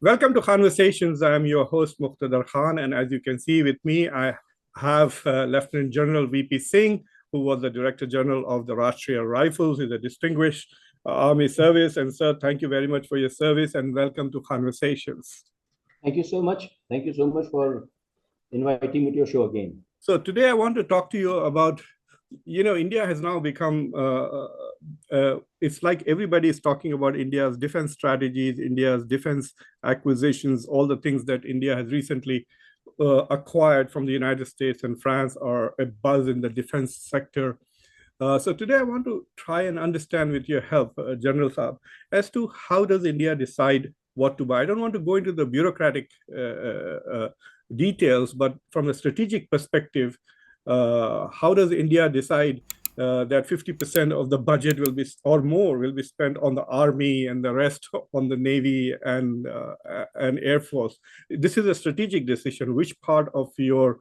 Welcome to Khanversations. I am your host, Muqtedar Khan, and as you can see with me, I have Lieutenant General VP Singh, who was the Director General of the Rashtriya Rifles. He's a distinguished Army service. And sir, thank you very much for your service and welcome to Khanversations. Thank you so much. Thank you so much for inviting me to your show again. So today I want to talk to you about, India has now become, it's like everybody is talking about India's defense strategies, India's defense acquisitions, all the things that India has recently acquired from the United States and France are a buzz in the defense sector. So today I want to try and understand with your help, General Saab, as to how does India decide what to buy. I don't want to go into the bureaucratic details, but from a strategic perspective, how does India decide that 50% of the budget will be, or more, will be spent on the army and the rest on the Navy and Air Force? This is a strategic decision. Which part of your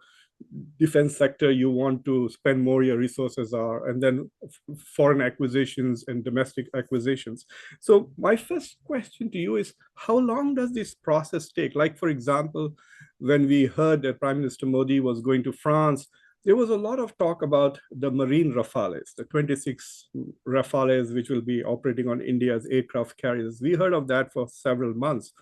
defense sector you want to spend more your resources are, and then foreign acquisitions and domestic acquisitions. So my first question to you is, how long does this process take? Like, for example, when we heard that Prime Minister Modi was going to France, there was a lot of talk about the Marine Rafales, the 26 Rafales, which will be operating on India's aircraft carriers. We heard of that for several months.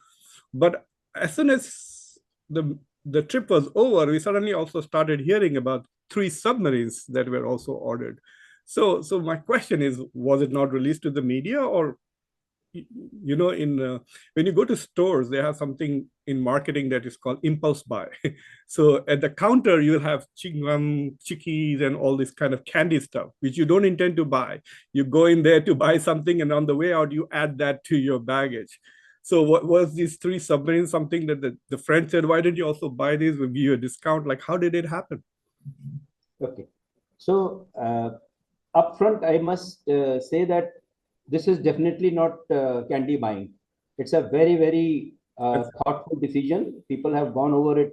But as soon as the trip was over, we suddenly also started hearing about 3 submarines that were also ordered. So my question is, was it not released to the media? Or, when you go to stores, they have something in marketing that is called impulse buy. So at the counter, you'll have chingam, chickies, and all this kind of candy stuff, which you don't intend to buy. You go in there to buy something, and on the way out, you add that to your baggage. So what was these 3 submarines, something that the French said, why didn't you also buy these? We'll give you a discount. Like, how did it happen? Okay. So upfront, I must say that this is definitely not candy buying. It's a very, very thoughtful decision. People have gone over it,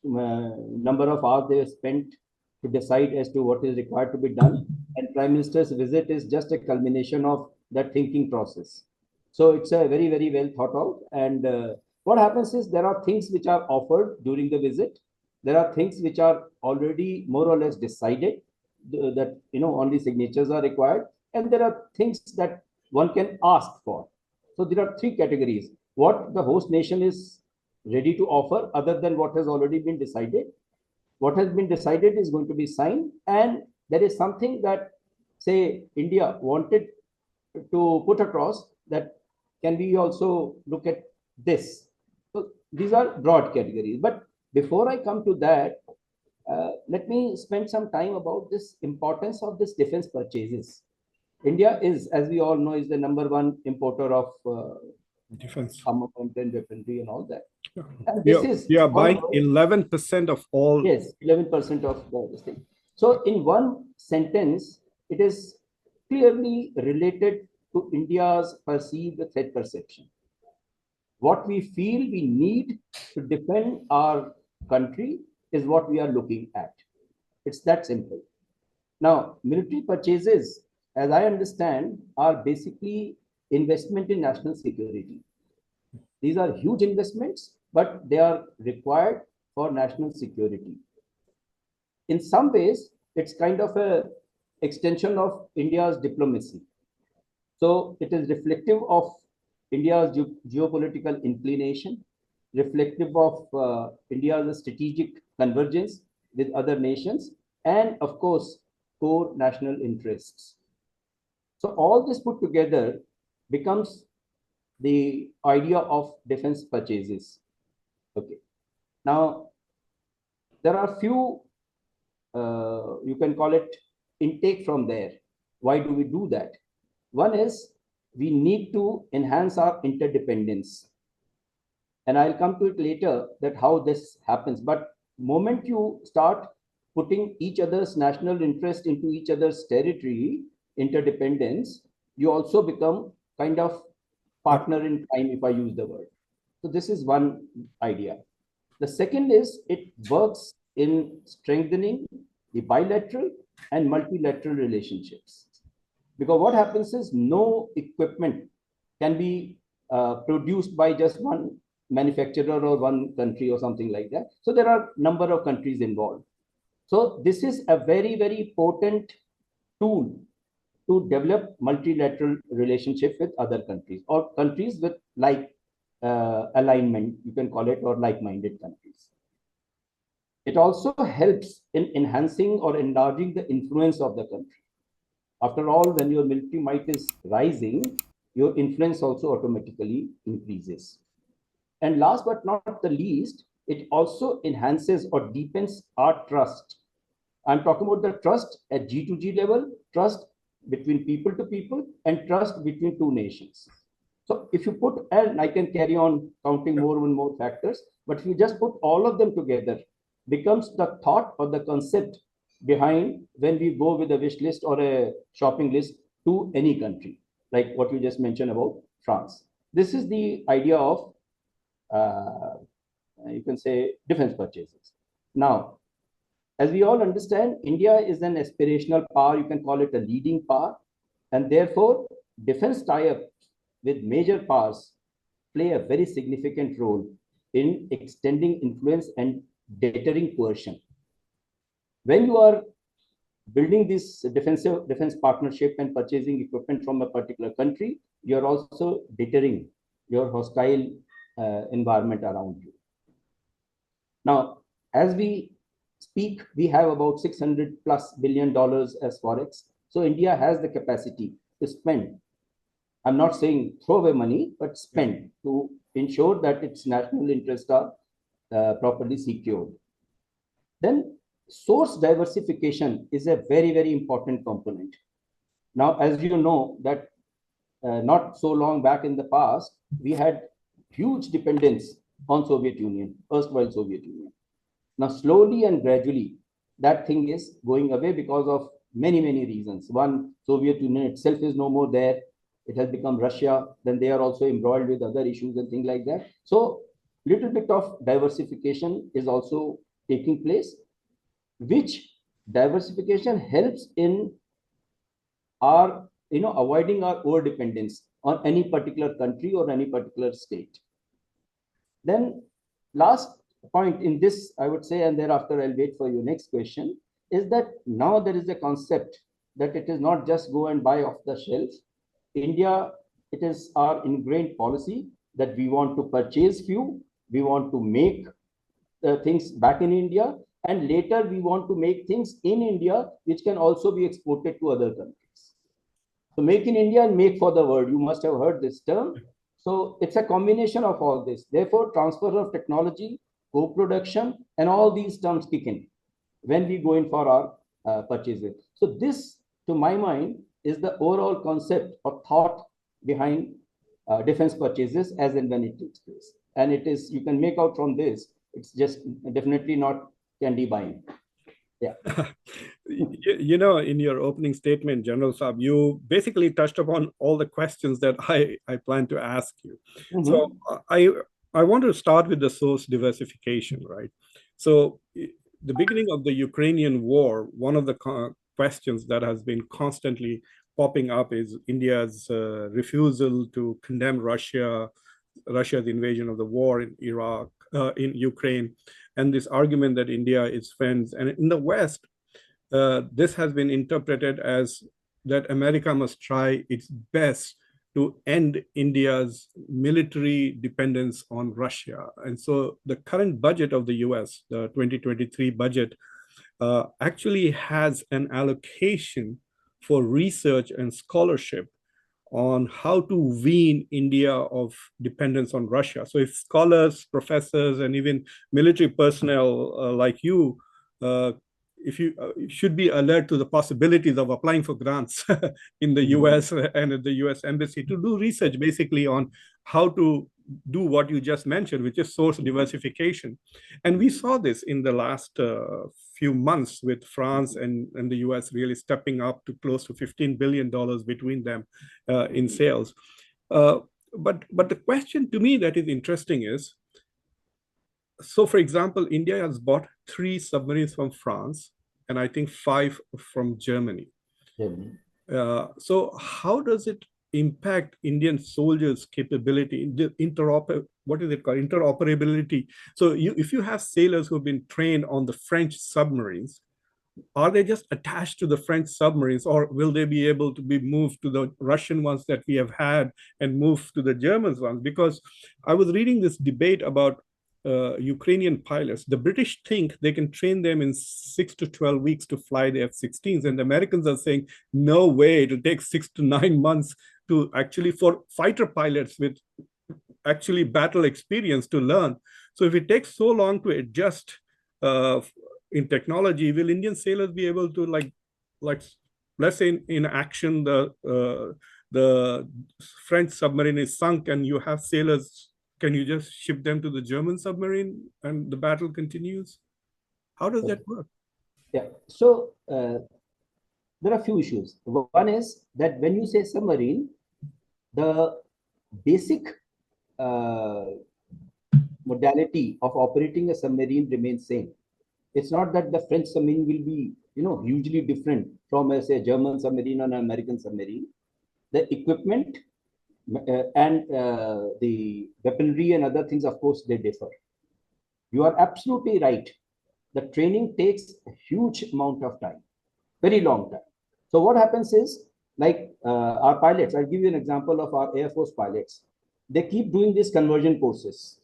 number of hours they have spent to decide as to what is required to be done. And Prime Minister's visit is just a culmination of that thinking process. So it's a very, very well thought out. And what happens is there are things which are offered during the visit. There are things which are already more or less decided that, only signatures are required. And there are things that one can ask for. So there are 3 categories. What the host nation is ready to offer other than what has already been decided. What has been decided is going to be signed. And there is something that, say, India wanted to put across that can we also look at this. So these are broad categories. But before I come to that, let me spend some time about this importance of this defense purchases. India is, as we all know, is the #1 importer of defense armament and weaponry and all that. And this is buying 11% of all. Yes, 11% of this thing. So in one sentence, it is clearly related to India's perceived threat perception. What we feel we need to defend our country is what we are looking at. It's that simple. Now, military purchases, as I understand, are basically investment in national security. These are huge investments, but they are required for national security. In some ways, it's kind of an extension of India's diplomacy. So it is reflective of India's geopolitical inclination, reflective of India's strategic convergence with other nations, and of course, core national interests. So all this put together becomes the idea of defense purchases. Okay. Now, there are few, you can call it intake from there. Why do we do that? One is we need to enhance our interdependence. And I'll come to it later that how this happens. But moment you start putting each other's national interest into each other's territory, interdependence, you also become kind of partner in crime, if I use the word. So this is one idea. The second is it works in strengthening the bilateral and multilateral relationships. Because what happens is no equipment can be produced by just one manufacturer or one country or something like that. So there are number of countries involved. So this is a very, very potent tool to develop multilateral relationship with other countries or countries with like alignment, you can call it, or like-minded countries. It also helps in enhancing or enlarging the influence of the country. After all, when your military might is rising, your influence also automatically increases. And last but not the least, it also enhances or deepens our trust. I'm talking about the trust at G2G level, trust between people to people, and trust between two nations. So if you put, and I can carry on counting more and more factors, but if you just put all of them together, becomes the thought or the concept behind when we go with a wish list or a shopping list to any country, like what you just mentioned about France. This is the idea of, you can say, defense purchases. Now, as we all understand, India is an aspirational power, you can call it a leading power, and therefore defense tie-ups with major powers play a very significant role in extending influence and deterring coercion. When you are building this defense partnership and purchasing equipment from a particular country, you are also deterring your hostile environment around you. Now, as we speak, we have about $600+ billion as forex. So India has the capacity to spend. I'm not saying throw away money, but spend to ensure that its national interests are properly secured. Then source diversification is a very, very important component. Now, as you know, that not so long back in the past, we had huge dependence on Soviet Union, erstwhile Soviet Union. Now, slowly and gradually, that thing is going away because of many, many reasons. One, Soviet Union itself is no more there. It has become Russia. Then they are also embroiled with other issues and things like that. So, little bit of diversification is also taking place, which diversification helps in our, avoiding our over dependence on any particular country or any particular state. Then, last point in this, I would say, and thereafter I'll wait for your next question, is that now there is a concept that it is not just go and buy off the shelf. India, it is our ingrained policy that we want to purchase few, we want to make things back in India, and later we want to make things in India which can also be exported to other countries. So make in India and make for the world. You must have heard this term. So it's a combination of all this. Therefore, transfer of technology, co-production, and all these terms kick in when we go in for our purchases. So this, to my mind, is the overall concept or thought behind defense purchases as and when it takes place. And it is, you can make out from this, it's just definitely not candy buying. Yeah. In your opening statement, General Saab, you basically touched upon all the questions that I plan to ask you. Mm-hmm. So I want to start with the source diversification, right? So the beginning of the Ukrainian war, one of the questions that has been constantly popping up is India's refusal to condemn Russia's invasion of the war in Iraq, in Ukraine, and this argument that India is friends. And in the West, this has been interpreted as that America must try its best to end India's military dependence on Russia. And so the current budget of the US, the 2023 budget, actually has an allocation for research and scholarship on how to wean India of dependence on Russia. So if scholars, professors, and even military personnel like you, if you should be alert to the possibilities of applying for grants in the US and at the US Embassy to do research basically on how to do what you just mentioned, which is source diversification. And we saw this in the last few months with France and the US really stepping up to close to $15 billion between them in sales. But the question to me that is interesting is, so for example, India has bought 3 submarines from France and I think 5 from Germany. So how does it impact Indian soldiers' capability, the what is it called, interoperability. So if you have sailors who have been trained on the French submarines, are they just attached to the French submarines, or will they be able to be moved to the Russian ones that we have had and moved to the German ones? Because I was reading this debate about Ukrainian pilots. The British think they can train them in 6 to 12 weeks to fly the F-16s, and the Americans are saying, no way, it'll take 6 to 9 months to actually, for fighter pilots with actually battle experience, to learn. So if it takes so long to adjust in technology, will Indian sailors be able to, like let's say in action, the French submarine is sunk and you have sailors, can you just ship them to the German submarine and the battle continues? How does that work? Yeah. So there are a few issues. One is that when you say submarine, the basic modality of operating a submarine remains same. It's not that the French submarine will be, hugely different from, say, a German submarine or an American submarine. The equipment and the weaponry and other things, of course, they differ. You are absolutely right. The training takes a huge amount of time, very long time. So what happens is, like our pilots, I'll give you an example of our Air Force pilots. They keep doing these conversion courses.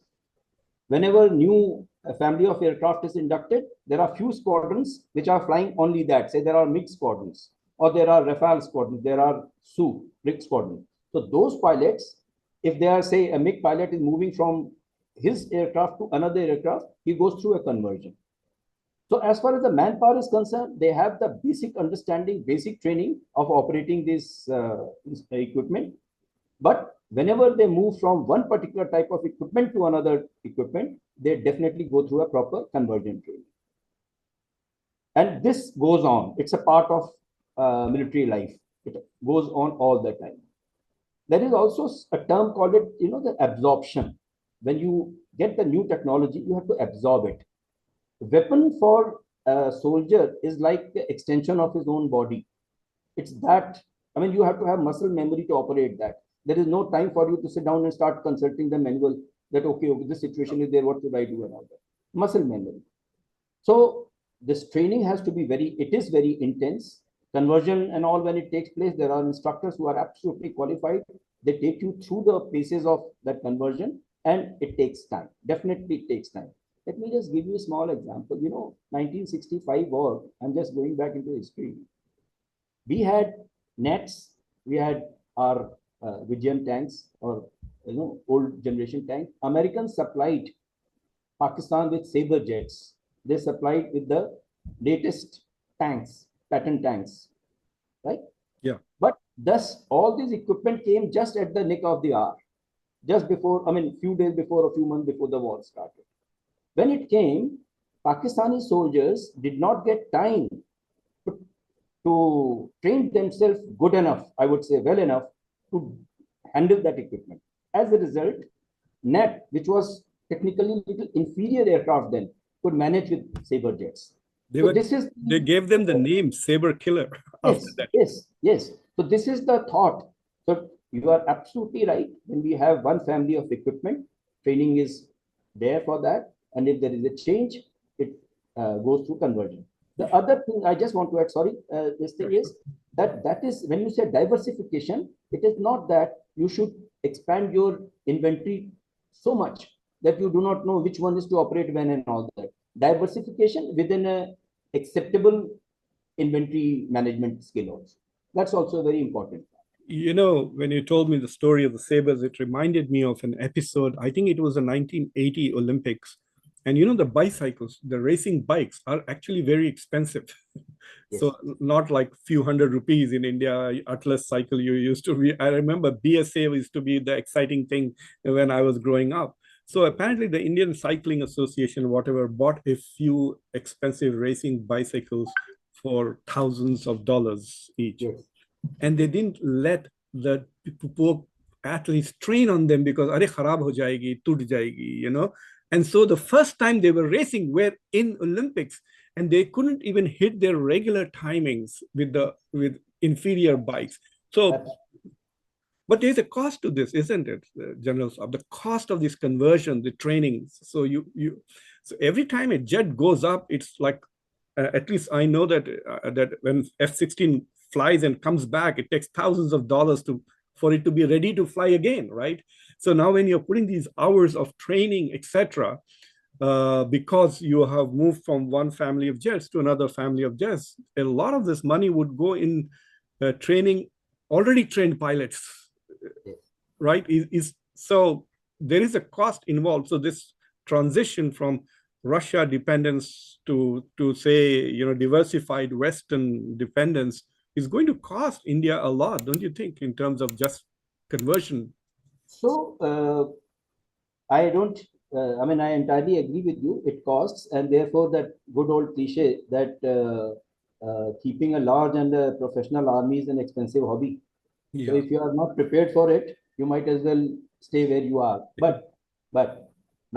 Whenever new family of aircraft is inducted, there are few squadrons which are flying only that. Say there are MiG squadrons, or there are Rafale squadrons, there are Su, MiG squadrons. So those pilots, if they are, say, a MiG pilot is moving from his aircraft to another aircraft, he goes through a conversion. So as far as the manpower is concerned, they have the basic understanding, basic training of operating this equipment. But whenever they move from one particular type of equipment to another equipment, they definitely go through a proper conversion training. And this goes on. It's a part of military life. It goes on all the time. There is also a term called it, the absorption. When you get the new technology, you have to absorb it. Weapon for a soldier is like the extension of his own body. It's that, you have to have muscle memory to operate that. There is no time for you to sit down and start consulting the manual that, okay, this situation is there, what should I do and all that. Muscle memory. So this training has to be it is very intense. Conversion and all, when it takes place, there are instructors who are absolutely qualified. They take you through the phases of that conversion, and it takes time. Definitely it takes time. Let me just give you a small example. 1965 war, I'm just going back into history. We had nets, we had our Vijayam tanks, or old generation tank. Americans supplied Pakistan with Sabre jets. They supplied with the latest tanks, pattern tanks, right? Yeah. But thus, all this equipment came just at the nick of the hour, just before, few days before, a few months before the war started. When it came, Pakistani soldiers did not get time to train themselves good enough, I would say well enough, to handle that equipment. As a result, NET, which was technically little inferior aircraft then, could manage with Sabre jets. They gave them the name Sabre Killer after that. Yes. So this is the thought. So you are absolutely right. When we have one family of equipment, training is there for that. And if there is a change, it goes through conversion. The other thing I just want to add, this thing is that is when you say diversification, it is not that you should expand your inventory so much that you do not know which one is to operate when and all that. Diversification within a acceptable inventory management skill also. That's also very important. When you told me the story of the Sabres, it reminded me of an episode. I think it was the 1980 Olympics. And the bicycles, the racing bikes are actually very expensive. Yes. So not like few hundred rupees in India, Atlas cycle you used to be. I remember BSA used to be the exciting thing when I was growing up. So apparently the Indian Cycling Association, whatever, bought a few expensive racing bicycles for thousands of dollars each. Yes. And they didn't let the poor athletes train on them because, are kharab ho jayegi, toot jayegi, And so the first time they were racing were in Olympics, and they couldn't even hit their regular timings with inferior bikes. So, But there's a cost to this, isn't it, General Saab? The cost of this conversion, the training. So so every time a jet goes up, it's like, at least I know that that when F-16 flies and comes back, it takes thousands of dollars for it to be ready to fly again, right? So now when you're putting these hours of training, etc., because you have moved from one family of jets to another family of jets, a lot of this money would go in training already trained pilots, right? So there is a cost involved. So this transition from Russia dependence to say, diversified Western dependence is going to cost India a lot, don't you think, in terms of just conversion? So I don't. I mean, I entirely agree with you. It costs, and therefore that good old cliche that keeping a large and a professional army is an expensive hobby. So Yeah. if you are not prepared for it, you might as well stay where you are. But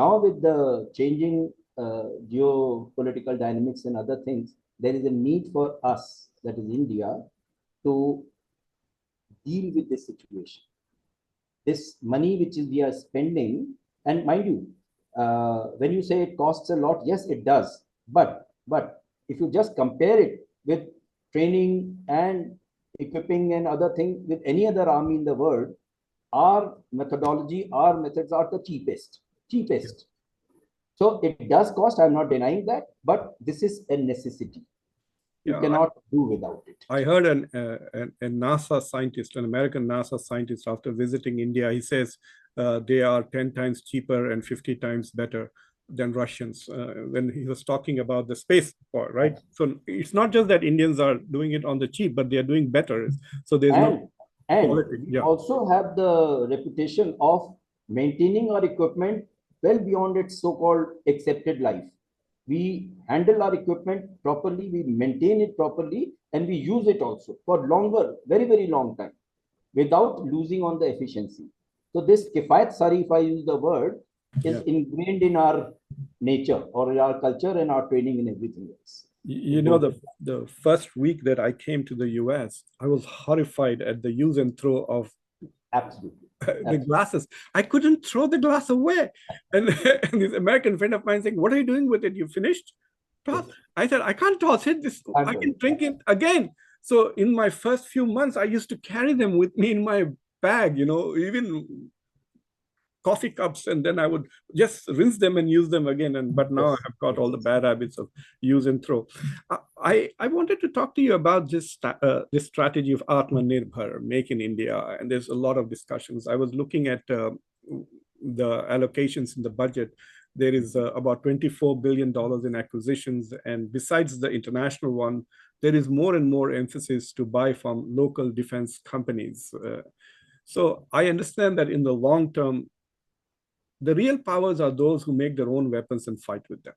now with the changing geopolitical dynamics and other things, there is a need for us, that is India, to deal with this situation. This money which is we are spending, and mind you, when you say it costs a lot, yes, it does. But if you just compare it with training and equipping and other things with any other army in the world, our methodology, our methods are the cheapest. Cheapest. So it does cost. I'm not denying that, but this is a necessity. You Yeah, cannot do without it. I heard a NASA scientist, an American NASA scientist, after visiting India, he says they are 10 times cheaper and 50 times better than Russians when he was talking about the space part, right? So it's not just that Indians are doing it on the cheap, but they are doing better. So there's no And quality. we Yeah. also have the reputation of maintaining our equipment well beyond its so-called accepted life. We handle our equipment properly, we maintain it properly, and we use it also for longer, very, very long time, without losing on the efficiency. So this kifayat sari, if I use the word, is Yeah. ingrained in our nature or in our culture and our training and everything else. The first week that I came to the US, I was horrified at the use and throw of Absolutely. the glasses. I couldn't throw the glass away. And, and this American friend of mine saying, "What are you doing with it? You finished?" Toss. Yes. I said, "I can't toss it. I can drink it again." So in my first few months, I used to carry them with me in my bag, even coffee cups, and then I would just rinse them and use them again. But now I Yes. have got all the bad habits of use and throw. I wanted to talk to you about this strategy of Atmanirbhar, Make in India, and there's a lot of discussions. I was looking at the allocations in the budget. There is about $24 billion in acquisitions, and besides the international one, there is more and more emphasis to buy from local defense companies. So I understand that in the long term, the real powers are those who make their own weapons and fight with them.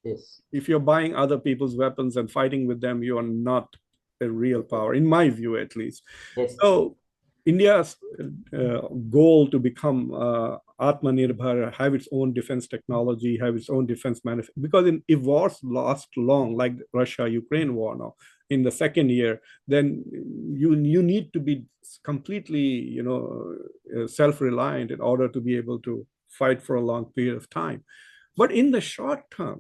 Yes. If you're buying other people's weapons and fighting with them, you are not a real power, in my view, at least. Yes. So India's goal to become Atmanirbhar, have its own defense technology, have its own defense manufacturing, because if wars last long, like Russia-Ukraine war now, in the second year, then you need to be completely, self-reliant in order to be able to fight for a long period of time. But in the short term,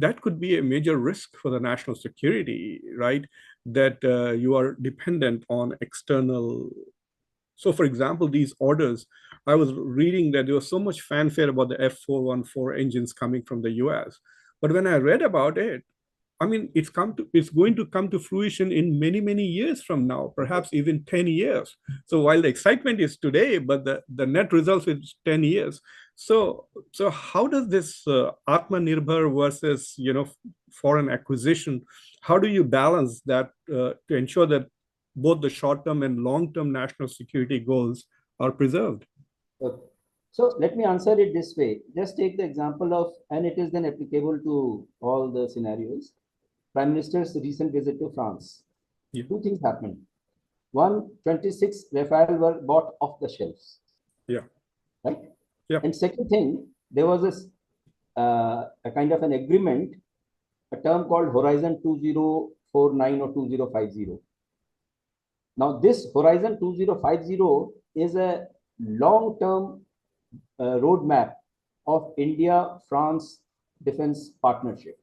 that could be a major risk for the national security, right? That you are dependent on external. So, for example, these orders, I was reading that there was so much fanfare about the F414 engines coming from the US. But when I read about it, I mean, it's going to come to fruition in many, many years from now, perhaps even 10 years. So while the excitement is today, but the net results is 10 years. So how does this Atmanirbhar versus, foreign acquisition, how do you balance that to ensure that both the short-term and long-term national security goals are preserved? Okay. So let me answer it this way. Just take the example of, and it is then applicable to all the scenarios. Prime Minister's recent visit to France. Yeah. Two things happened. One, 26 Rafale were bought off the shelves. Yeah. Right? Yeah. And second thing, there was this a kind of an agreement, a term called Horizon 2049 or 2050. Now, this Horizon 2050 is a long-term roadmap of India-France defense partnership.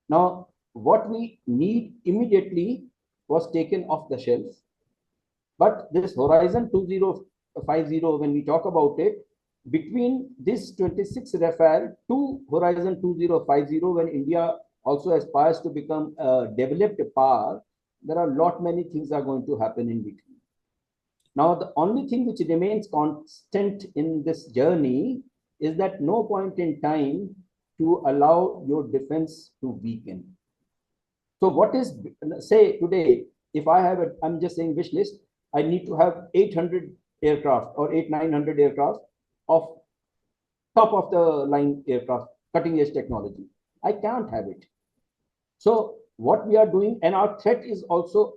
Now, what we need immediately was taken off the shelf. But this Horizon 2050, when we talk about it, between this 26 Rafale to Horizon 2050, when India also aspires to become a developed power, there are a lot many things are going to happen in between. Now, the only thing which remains constant in this journey is that no point in time to allow your defense to weaken. So what is, say today, if I have I'm just saying wish list, I need to have 800 aircraft or 900 aircraft of top of the line aircraft, cutting edge technology. I can't have it. So what we are doing, and our threat is also,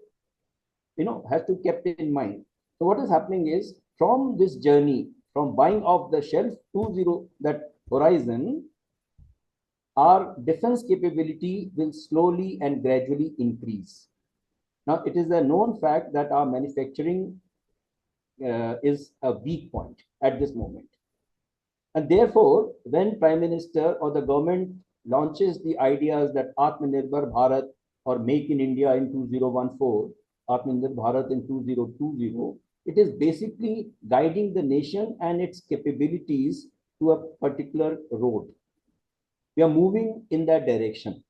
has to be kept in mind. So what is happening is, from this journey, from buying off the shelf to that horizon, our defense capability will slowly and gradually increase. Now, it is a known fact that our manufacturing is a weak point at this moment. And therefore, when Prime Minister or the government launches the ideas that Atmanirbhar Bharat or Make in India in 2014, Atmanirbhar Bharat in 2020, it is basically guiding the nation and its capabilities to a particular road. We are moving in that direction.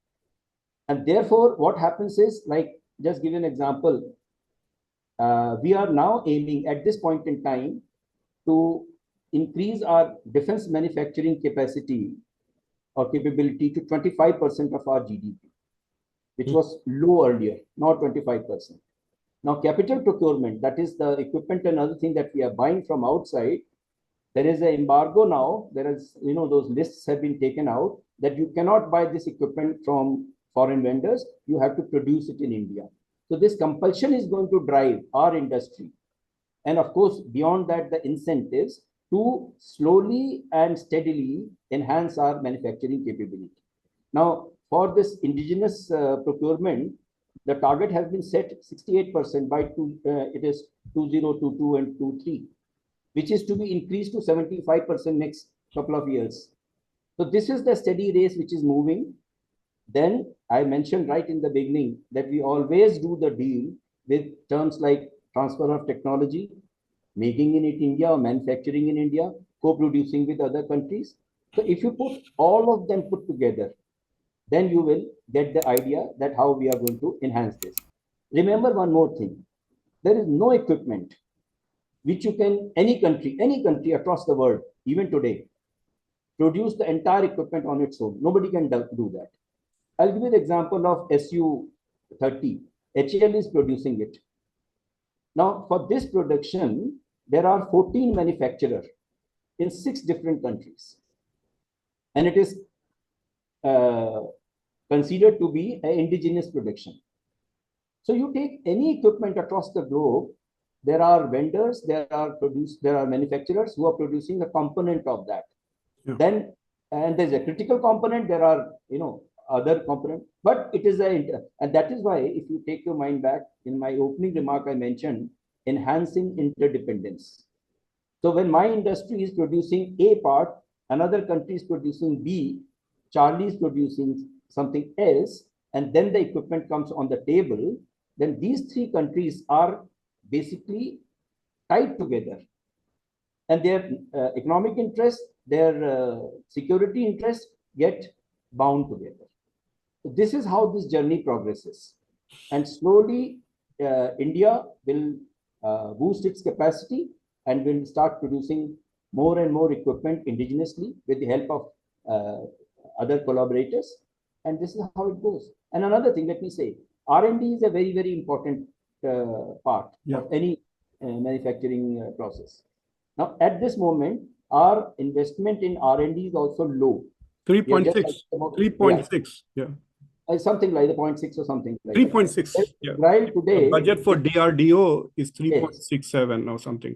And therefore, what happens is, like, just give an example. We are now aiming at this point in time to increase our defense manufacturing capacity or capability to 25% of our GDP, which was low earlier, now 25%. Now, capital procurement, that is the equipment and other thing that we are buying from outside, there is an embargo now. There is, those lists have been taken out that you cannot buy this equipment from foreign vendors. You have to produce it in India. So this compulsion is going to drive our industry. And of course, beyond that, the incentives to slowly and steadily enhance our manufacturing capability. Now, for this indigenous procurement, the target has been set 68% by it is 2022 and 23, which is to be increased to 75% next couple of years. So this is the steady race which is moving. Then I mentioned right in the beginning that we always do the deal with terms like transfer of technology, making in India or manufacturing in India, co-producing with other countries. So if you put all of them put together, then you will get the idea that how we are going to enhance this. Remember one more thing. There is no equipment which you can, any country across the world, even today, produce the entire equipment on its own. Nobody can do that. I'll give you the example of Su-30. HAL is producing it. Now, for this production, there are 14 manufacturers in 6 different countries. And it is considered to be an indigenous production. So you take any equipment across the globe, there are vendors, there are manufacturers who are producing a component of that. Yeah. Then, and there's a critical component, there are, other component, but it is and that is why, if you take your mind back, in my opening remark, I mentioned enhancing interdependence. So when my industry is producing A part, another country is producing B, Charlie is producing something else, and then the equipment comes on the table, then these 3 countries are basically tied together. And their economic interests, their security interests get bound together. So this is how this journey progresses. And slowly, India will boost its capacity and will start producing more and more equipment indigenously with the help of other collaborators. And this is how it goes. And another thing, let me say, R&D is a very, very important part of any manufacturing process. Now, at this moment, our investment in R&D is also low. 3.6. 3.6. Yeah. Something like the 0.6 or something like 3.6. Yeah. Israel today, the budget for DRDO is 3.67 or something.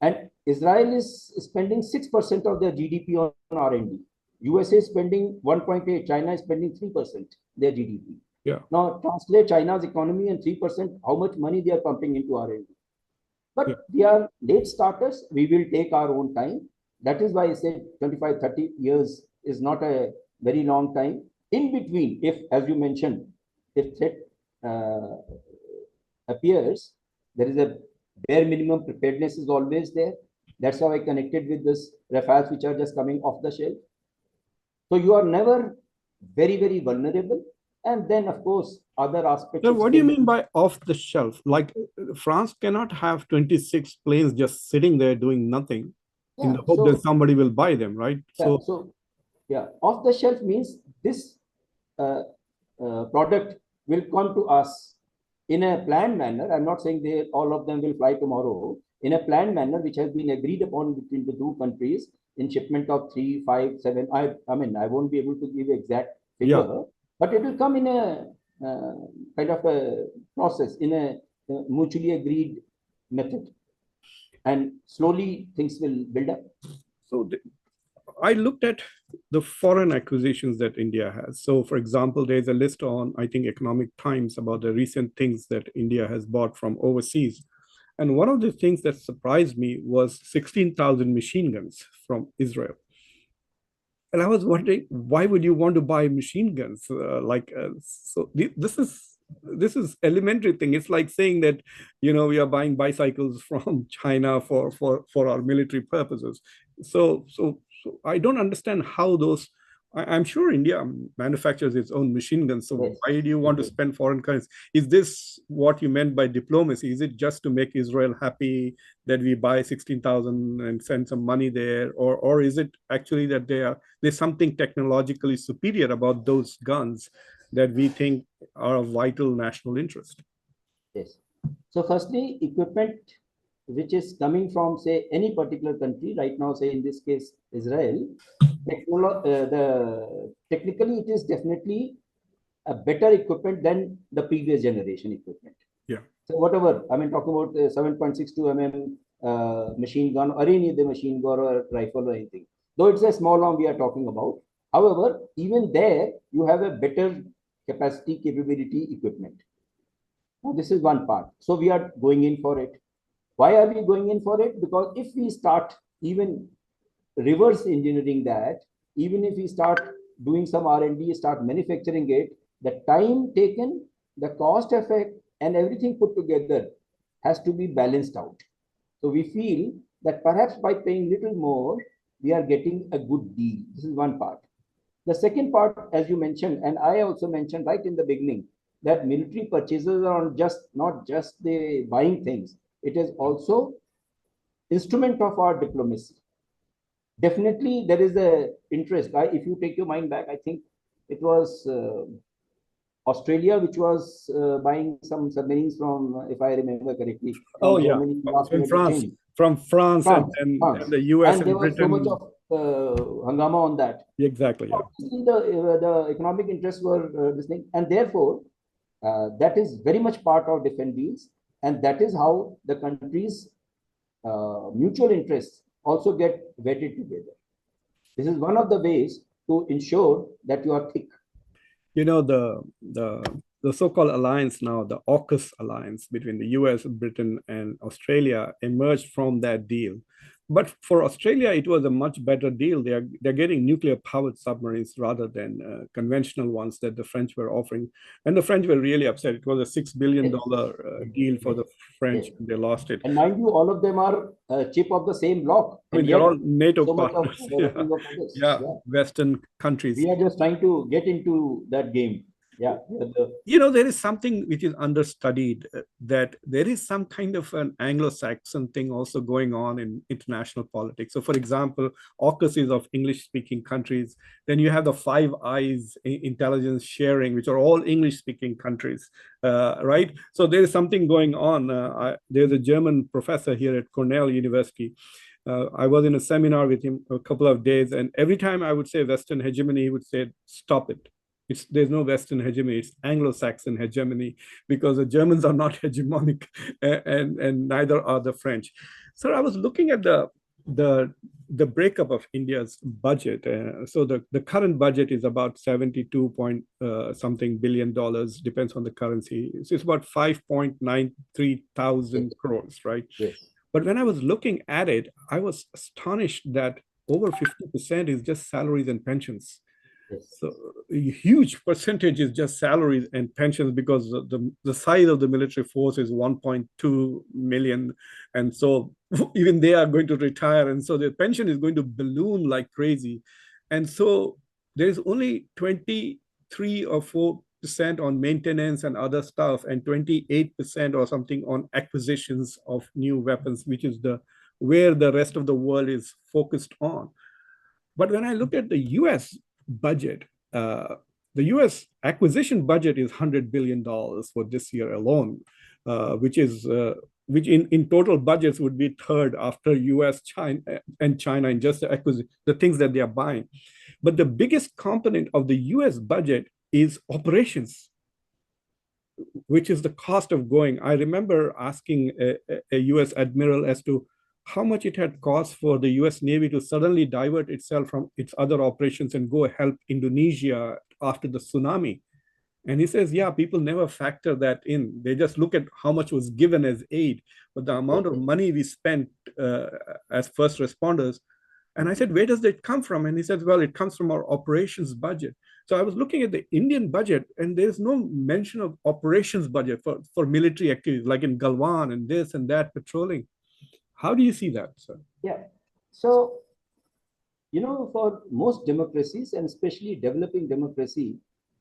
And Israel is spending 6% of their GDP on R&D. USA is spending 1.8. China is spending 3% their GDP. Yeah. Now translate China's economy and 3%, how much money they are pumping into R&D. Yeah. But we are late starters. We will take our own time. That is why I said 25, 30 years is not a very long time. In between, if, as you mentioned, if threat uh, appears, there is a bare minimum preparedness is always there. That's how I connected with this Rafales, which are just coming off the shelf. So you are never very, very vulnerable. And then, of course, other aspects So of what do you mean stability. by off the shelf? Like France cannot have 26 planes just sitting there doing nothing in Yeah. the hope that somebody will buy them, right? Yeah. So So yeah, off the shelf means this uh, product will come to us in a planned manner. I'm not saying they all of them will fly tomorrow. In a planned manner, which has been agreed upon between the two countries in shipment of 3, 5, 7. I mean, I won't be able to give exact yeah. figure, but it will come in a uh, kind of a process in a mutually agreed method, and slowly things will build up. So I looked at the foreign acquisitions that India has. So, for example, there's a list on, I think, Economic Times about the recent things that India has bought from overseas. And one of the things that surprised me was 16,000 machine guns from Israel. And I was wondering, why would you want to buy machine guns? This is elementary thing. It's like saying that, we are buying bicycles from China for our military purposes. So I don't understand how those. I'm sure India manufactures its own machine guns. So Yes, why do you it want to will. spend foreign currency? Is this what you meant by diplomacy? Is it just to make Israel happy that we buy 16,000 and send some money there, or is it actually that there's something technologically superior about those guns that we think are of vital national interest? Yes. So firstly, equipment which is coming from, say, any particular country, right now, say in this case, Israel, technically it is definitely a better equipment than the previous generation equipment. Yeah. So whatever, I mean, talking about 7.62 mm machine gun or any other machine gun or rifle or anything. Though it's a small arm we are talking about. However, even there, you have a better capacity, capability equipment. Now, this is one part. So we are going in for it. Why are we going in for it? Because if we start even reverse engineering that, even if we start doing some R&D, start manufacturing it, the time taken, the cost effect, and everything put together has to be balanced out. So we feel that perhaps by paying little more, we are getting a good deal. This is one part. The second part, as you mentioned, and I also mentioned right in the beginning, that military purchases are just not just the buying things. It is also instrument of our diplomacy. Definitely, there is a interest. If you take your mind back, I think it was Australia which was buying some submarines from, if I remember correctly, Oh from yeah, Germany last from minute France, change. from France, and France, and, France, and the US and there and was so much Britain. of hangama on that. Exactly. Yeah. Obviously, the economic interests were this thing, and therefore that is very much part of defense deals, and that is how the countries' mutual interests also get vetted together. This is one of the ways to ensure that you are thick. The so-called alliance now, the AUKUS alliance between the US, Britain, and Australia emerged from that deal. But for Australia, it was a much better deal. They're getting nuclear-powered submarines rather than conventional ones that the French were offering. And the French were really upset. It was a $6 billion Yes, deal for yes, the yes. French, and they lost it. And mind you, all of them are chip of the same block, I mean, and they're yet all NATO so much of partners. Yeah, developing of others. yeah, Yeah, Western countries. we are just trying to get into that game. Yeah, There is something which is understudied, that there is some kind of an Anglo-Saxon thing also going on in international politics. So, for example, AUKUS is of English-speaking countries. Then you have the Five Eyes intelligence sharing, which are all English-speaking countries, right? So there is something going on. There's a German professor here at Cornell University. I was in a seminar with him a couple of days, and every time I would say Western hegemony, he would say, "Stop it. There's no Western hegemony, it's Anglo-Saxon hegemony, because the Germans are not hegemonic, and neither are the French." So I was looking at the breakup of India's budget. So the current budget is about 72 point something billion dollars, depends on the currency. So it's about 5.93 Yes. thousand crores, right? Yes. But when I was looking at it, I was astonished that over 50% is just salaries and pensions. Yes. So a huge percentage is just salaries and pensions, because the size of the military force is 1.2 million. And so even they are going to retire. And so their pension is going to balloon like crazy. And so there's only 23 or 4% on maintenance and other stuff, and 28% or something on acquisitions of new weapons, which is the where the rest of the world is focused on. But when I look at the US budget, the US acquisition budget is $100 billion for this year alone, which in total budgets would be third after US, China in just the things that they are buying. But the biggest component of the US budget is operations, which is the cost of going. I remember asking a US admiral as to how much it had cost for the US Navy to suddenly divert itself from its other operations and go help Indonesia after the tsunami. And he says, yeah, people never factor that in. They just look at how much was given as aid, but the amount of money we spent as first responders. And I said, where does it come from? And he said, well, it comes from our operations budget. So I was looking at the Indian budget, and there's no mention of operations budget for military activities, like in Galwan and this and that, patrolling. How do you see that, sir? Yeah. So, for most democracies, and especially developing democracy,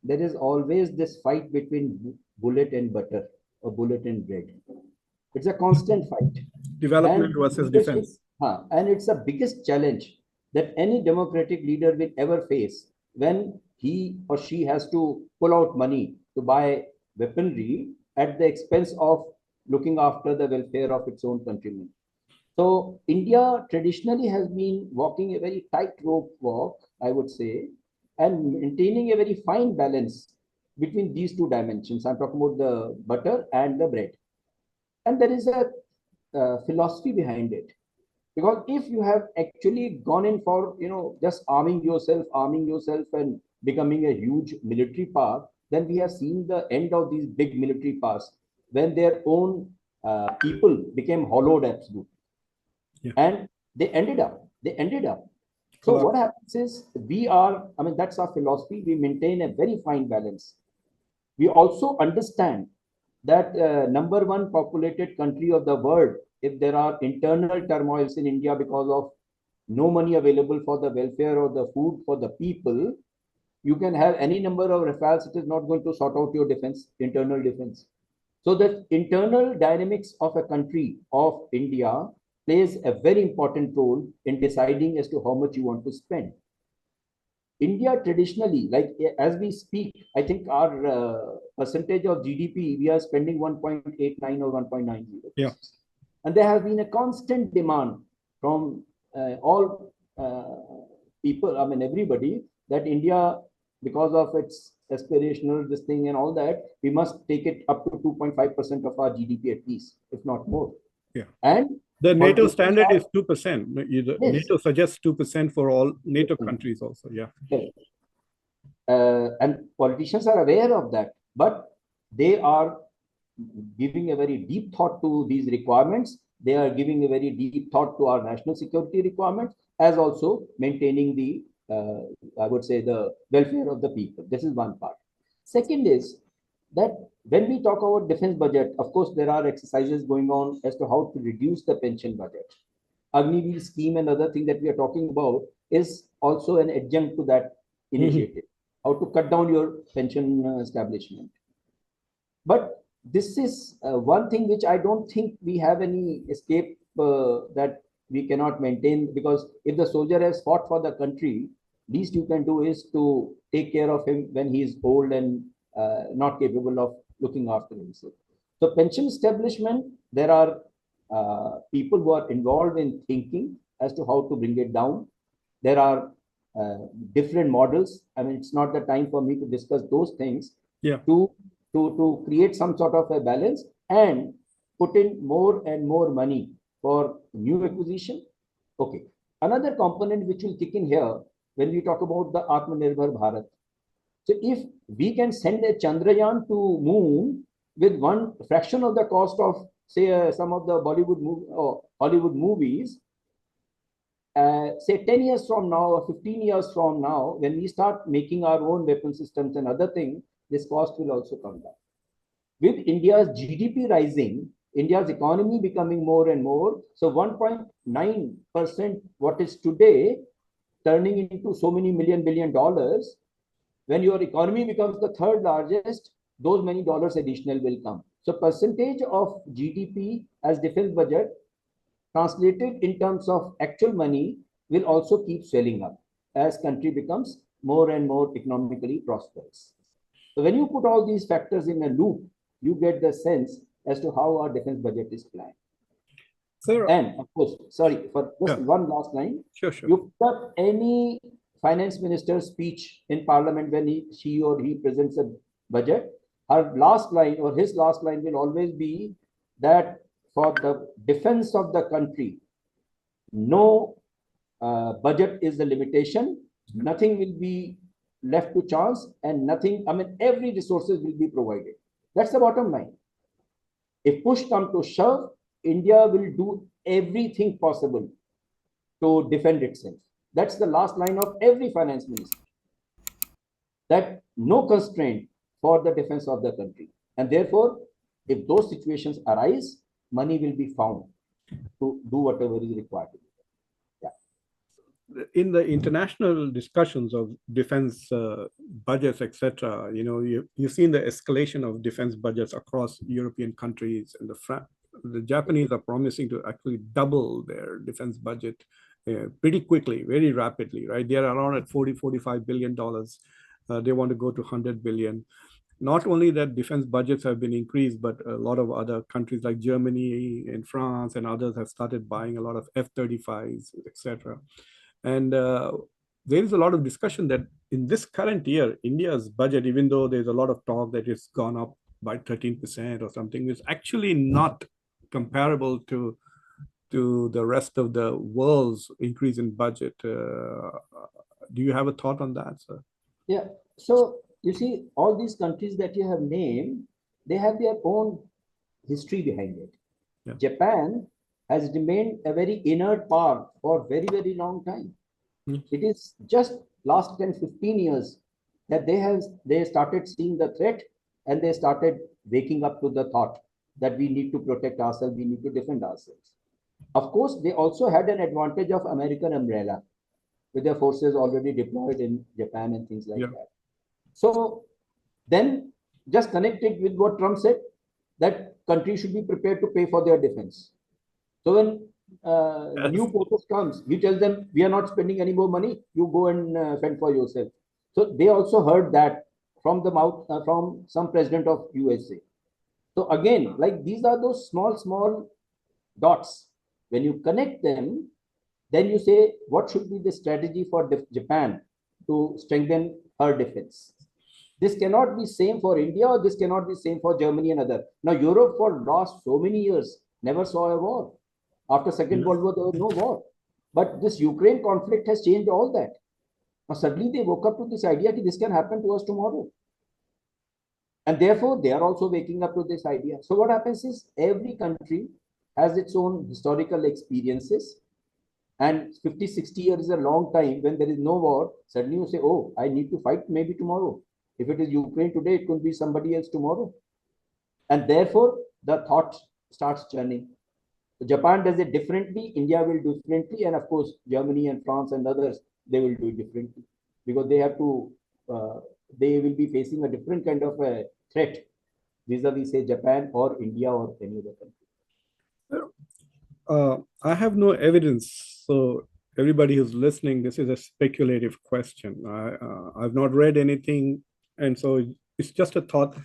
there is always this fight between bullet and butter or bullet and bread. It's a constant fight. Development And versus leadership, defense. and it's the biggest challenge that any democratic leader will ever face when he or she has to pull out money to buy weaponry at the expense of looking after the welfare of its own countrymen. So India traditionally has been walking a very tightrope walk, I would say, and maintaining a very fine balance between these two dimensions. I'm talking about the butter and the bread. And there is a philosophy behind it. Because if you have actually gone in for, just arming yourself and becoming a huge military power, then we have seen the end of these big military powers when their own people became hollowed absolutely. Yeah. And they ended up. So what happens is that's our philosophy. We maintain a very fine balance. We also understand that number one populated country of the world, if there are internal turmoils in India because of no money available for the welfare or the food for the people, you can have any number of Rafales. It is not going to sort out your internal defense. So the internal dynamics of a country of India plays a very important role in deciding as to how much you want to spend. India traditionally, like as we speak, I think our percentage of GDP, we are spending 1.89 or 1.90. Yeah. And there has been a constant demand from all people, everybody, that India, because of its aspirational, this thing and all that, we must take it up to 2.5% of our GDP at least, if not more. Yeah. And the NATO standard is 2%. Yes. NATO suggests 2% for all NATO countries also. Yeah. And politicians are aware of that, but they are giving a very deep thought to these requirements. They are giving a very deep thought to our national security requirements, as also maintaining the, I would say, the welfare of the people. This is one part. Second is that when we talk about defense budget, of course, there are exercises going on as to how to reduce the pension budget. Agniveer scheme and other thing that we are talking about is also an adjunct to that initiative. How to cut down your pension establishment. But this is one thing which I don't think we have any escape that we cannot maintain, because if the soldier has fought for the country, least you can do is to take care of him when he is old and not capable of looking after himself. So pension establishment, there are people who are involved in thinking as to how to bring it down. There are different models. It's not the time for me to discuss those things. Yeah. To create some sort of a balance and put in more and more money for new acquisition, Okay. Another component which will kick in here when we talk about the Atmanirbhar Bharat. So if we can send a Chandrayaan to moon with one fraction of the cost of, say, some of the Bollywood or Hollywood movies, say 10 years from now or 15 years from now, when we start making our own weapon systems and other things, this cost will also come down. With India's GDP rising, India's economy becoming more and more, so 1.9%, what is today, turning into so many billion dollars, when your economy becomes the third largest, those many dollars additional will come. So percentage of GDP as defense budget translated in terms of actual money will also keep swelling up as country becomes more and more economically prosperous. So when you put all these factors in a loop, you get the sense as to how our defense budget is planned. Sir, and of course, sorry, for just one last line. Sure. You put up any finance minister's speech in parliament when she or he presents a budget, her last line or his last line will always be that for the defense of the country, no budget is the limitation, nothing will be left to chance, and nothing, I mean, every resources will be provided. That's the bottom line. If push comes to shove, India will do everything possible to defend itself. That's the last line of every finance minister. That no constraint for the defense of the country. And therefore, if those situations arise, money will be found to do whatever is required. In the international discussions of defense budgets, etc., you've seen the escalation of defense budgets across European countries, and the Japanese are promising to actually double their defense budget pretty quickly, very rapidly, right? They are around at $45 billion. They want to go to 100 billion. Not only that defense budgets have been increased, but a lot of other countries like Germany and France and others have started buying a lot of F-35s, etc. And there is a lot of discussion that in this current year, India's budget, even though there's a lot of talk that it's gone up by 13% or something, is actually not comparable to the rest of the world's increase in budget. Do you have a thought on that, sir? Yeah. So you see, all these countries that you have named, they have their own history behind it. Yeah. Japan has remained a very inert power for very, very long time. It is just last 10, 15 years that they started seeing the threat, and they started waking up to the thought that we need to protect ourselves, we need to defend ourselves. Of course, they also had an advantage of American umbrella with their forces already deployed in Japan and things like that. So then just connect it with what Trump said, that countries should be prepared to pay for their defense. So when new POTUS comes, we tell them, we are not spending any more money, you go and fend for yourself. So they also heard that from the mouth, from some president of USA. So again, like these are those small dots. When you connect them, then you say, what should be the strategy for Japan to strengthen her defense? This cannot be same for India, or this cannot be same for Germany and other. Now, Europe for last so many years never saw a war. After Second World War, there was no war. But this Ukraine conflict has changed all that. Now, suddenly they woke up to this idea that this can happen to us tomorrow. And therefore, they are also waking up to this idea. So what happens is every country has its own historical experiences. And 50, 60 years is a long time. When there is no war, suddenly you say, oh, I need to fight maybe tomorrow. If it is Ukraine today, it could be somebody else tomorrow. And therefore, the thought starts churning. Japan does it differently, India will do differently, and of course, Germany and France and others, they will do it differently because they have to, they will be facing a different kind of a threat vis-a-vis, say, Japan or India or any other country. I have no evidence, so everybody who's listening, this is a speculative question. I've not read anything, and so it's just a thought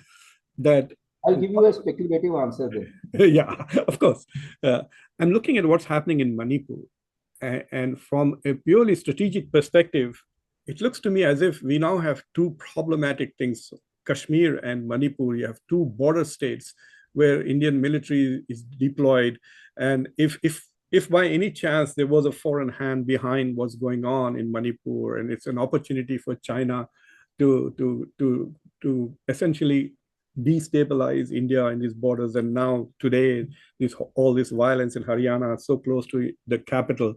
that I'll give you a speculative answer then. Yeah, of course. I'm looking at what's happening in Manipur. And from a purely strategic perspective, it looks to me as if we now have two problematic things, Kashmir and Manipur. You have two border states where Indian military is deployed. And if if by any chance there was a foreign hand behind what's going on in Manipur, and it's an opportunity for China to essentially destabilize India and these borders, and now today all this violence in Haryana, so close to the capital.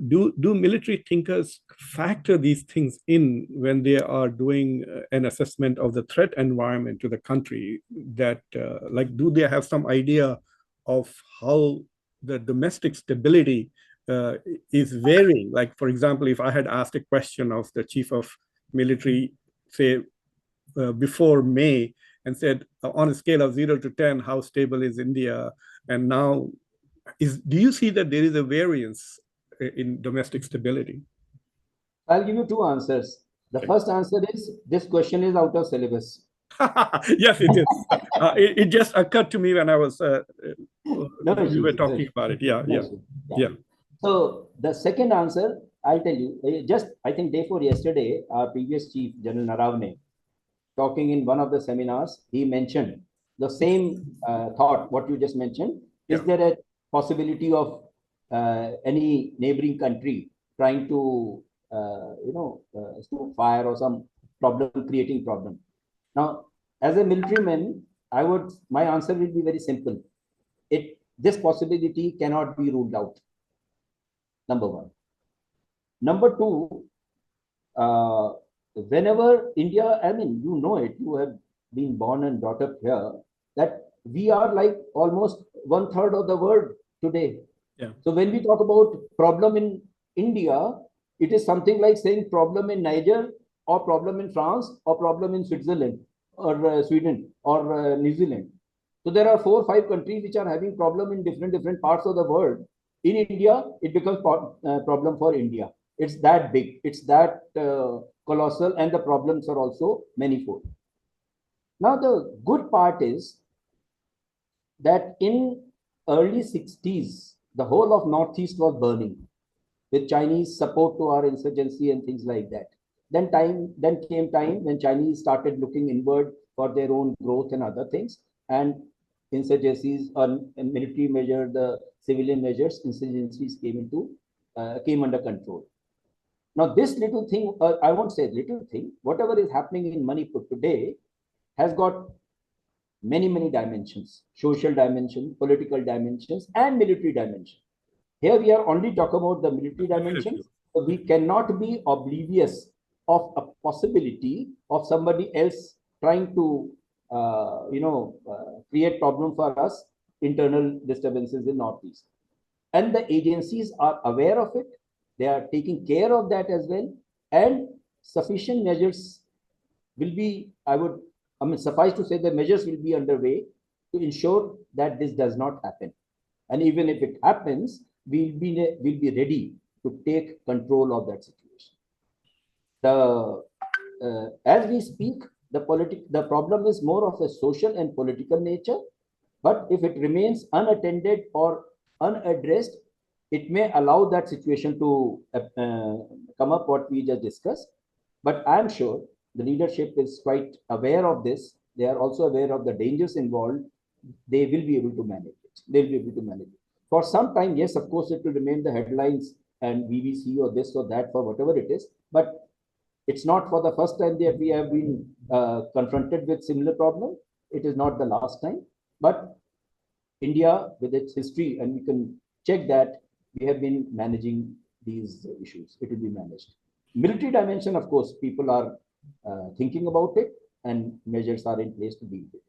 Do military thinkers factor these things in when they are doing an assessment of the threat environment to the country? That like, do they have some idea of how the domestic stability is varying? Like, for example, if I had asked a question of the chief of military, say before May, and said, on a scale of 0 to 10, how stable is India? And now, do you see that there is a variance in domestic stability? I'll give you two answers. The Okay. first answer is this question is out of syllabus. Yes, it is. It just occurred to me when I was No we were issues. No talking issues. about it. Yeah, No yeah, issues. Yeah. yeah. So the second answer, I'll tell you. Just I think day before yesterday, our previous chief, General Naravne, talking in one of the seminars, he mentioned the same thought, what you just mentioned. Yeah. Is there a possibility of any neighboring country trying to, stoke fire or some problem, creating problem? Now, as a military man, my answer will be very simple. This possibility cannot be ruled out. Number one. Number two, whenever India, I mean, you know it, you have been born and brought up here, that we are like almost 1/3 of the world today. Yeah. So when we talk about problem in India, it is something like saying problem in Niger, or problem in France, or problem in Switzerland, or Sweden, or New Zealand. So there are 4 or 5 countries which are having problem in different parts of the world. In India, it becomes problem for India. It's that big. It's that colossal, and the problems are also manifold. Now, the good part is that in early 60s, the whole of Northeast was burning with Chinese support to our insurgency and things like that. Then came time when Chinese started looking inward for their own growth and other things, and insurgencies on military measure, the civilian measures, insurgencies came under control. Now, this little thing, I won't say little thing, whatever is happening in Manipur today has got many dimensions: social dimension, political dimensions, and military dimension. Here we are only talking about the military dimensions. So we cannot be oblivious of a possibility of somebody else trying to, create problem for us, internal disturbances in Northeast. And the agencies are aware of it. They are taking care of that as well. And sufficient measures will be, suffice to say, the measures will be underway to ensure that this does not happen. And even if it happens, we'll be ready to take control of that situation. As we speak, the problem is more of a social and political nature. But if it remains unattended or unaddressed, it may allow that situation to come up, what we just discussed. But I'm sure the leadership is quite aware of this. They are also aware of the dangers involved. They will be able to manage it. They'll be able to manage it. For some time, yes, of course, it will remain the headlines and BBC or this or that, for whatever it is. But it's not for the first time that we have been confronted with similar problem. It is not the last time. But India, with its history, and we can check that, we have been managing these issues. It will be managed. Military dimension, of course, people are thinking about it, and measures are in place to deal with it.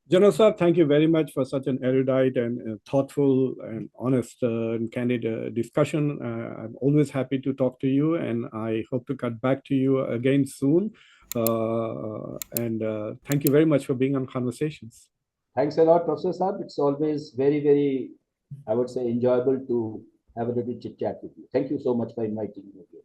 General sir, thank you very much for such an erudite and thoughtful and honest and candid discussion. I'm always happy to talk to you, and I hope to cut back to you again soon. Thank you very much for being on Khanversations. Thanks a lot, Professor Saab. It's always very, I would say, enjoyable to have a little chit chat with you. Thank you so much for inviting me here.